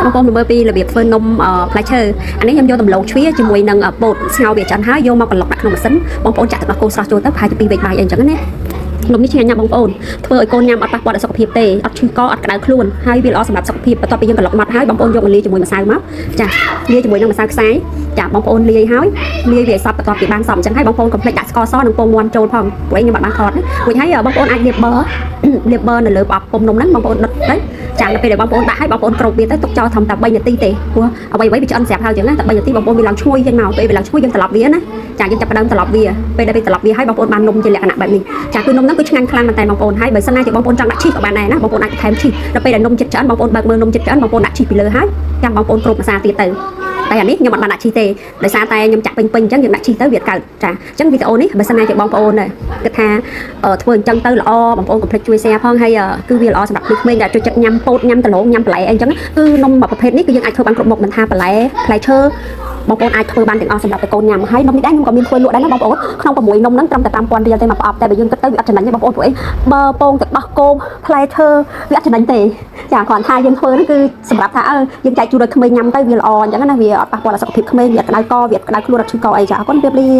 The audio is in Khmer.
បងប្អូនមើលពីរបៀបធ្វើនំផ្លែឈើអានេះខ្ញុំយកដំឡូងជ្វាជាមួយនឹងពោតស្ងោរវាឆ្អិនហើយយកមកកន្លុកដាក់ក្នុងម៉ាស៊ីនបងប្អូនចាក់ទឹកដោះគោស្រស់ចូលទៅប្រហែលជា2វេកបាយអីចឹងណានំនេះឆ្ងាញ់ណាស់បងប្អូនធ្វើឲ្យកូនញ៉ាំអត់ប៉ះពាល់ដល់សុខភាពទេអត់ឈឺកអត់ក្តៅខ្លួនហើយវាល្អសម្រាប់សុខភាពបន្ទាប់ពីយើងកន្លុកម៉ត់ហើយបងប្អូនយកមកលាយជាមួយម្សៅមកចាលាយជាមួយនឹងម្សៅខ្សាយចាបងប្អូនលាយហើយលាយវាសពបន្ទាប់ពីបានសពអញ្ចឹងហើយបងប្អូនកុំភ្លេចដាក់ស្ករសនិងពងមាន់ចូលផងព្រោះខ្ញុំអត់បានថតរួចហើយបងប្អូនអាចលាបប័រនៅលើប្រអប់ពុំនំហ្នឹងបងប្អូនដុតទៅចាដល់ពេលដែលបងប្អូនដាក់ឲ្យបងប្អូនគ្របវាទៅទុកចោលត្រឹមតែ3នាទីទេព្រោះអ្វីៗវាឆ្អិនស្រាប់ហើយអញ្ចឹងណាតែ3នាទីបងប្អូនវាឡើងឈ្ងុយចឹងមកពេលវាឡើងឈ្ងុយយើងត្រឡប់វាណាចាយើងចាប់ផ្ដើមត្រឡប់វាពេលដែលវាត្រឡប់វាហើយបងប្អូនបាននំជាលក្ខណៈបែបនេះចាគឺនំហ្នឹងគឺឆ្ងាញ់ខ្លាំងមែនតើបងប្អូនហើយបើសិនណាជាបងប្អូនចង់ដាក់ឈីសក៏បានដែរណាបងប្អូនអាចថែមឈីសដល់ពេលដែលនំចិត្តឆ្អិនបងប្អូនបើកមើលនំចិត្តឆ្អិនបងប្អូនដាក់ឈីសពីលើហើយចាំបងប្អូនគ្របម្សៅទៀតទៅតែអានេះខ្ញុំអត់បានដាក់ឈីសទេដោយសារតែខ្ញុំចាក់ពេញអញ្ចឹងយើងដាក់ឈីសទៅវាកើតចាអញ្ចឹងវីដេអូនេះបើសិនណាជាបងប្អូនគិតថាធ្វើអញ្ចឹងទៅល្អបងប្អូនកុំភ្លេចជួយ share ផងហើយគឺវាល្អសម្រាប់ក្មេងៗដែលចូលចិត្តញ៉ាំពោតញ៉ាំដលងញ៉ាំបន្លែអីអញ្ចឹងគឺនំមួយប្រភេទនេះគឺយើងអាចធ្វើបានគ្រប់មុខមិនថាបន្លែផ្លែឈើបងប្អូនអាចធ្វើបានទាំងអស់សម្រាប់តែកូនញ៉ាំហើយនំនេះដែរខ្ញុំក៏មានធ្វើលក់ដែរណាបងប្អូនក្នុង6នំហ្នឹងត្រឹមតែ 5,000 រៀលទេមកប្រអប់តែបើយើងគិតទៅវាអត់ចំណេញទេបងប្អូនព្រោះអីបើពងទឹកដោះគោផ្លែឈើវាអត់ចំណេញទេចាគ្រាន់ថាយើងធ្វើហ្នឹងគឺសម្រាប់ថាយើងចែកជូនដល់ក្មេងញ៉ាំទៅវាល្អអញ្ចឹងណាវាអត់ប៉ះពាល់ដល់សុខភាពក្មេងវាអត់ក្តៅកវាអត់ក្តៅខ្លួនអត់ឈឺកអីចាអរគុណជម្រាបលា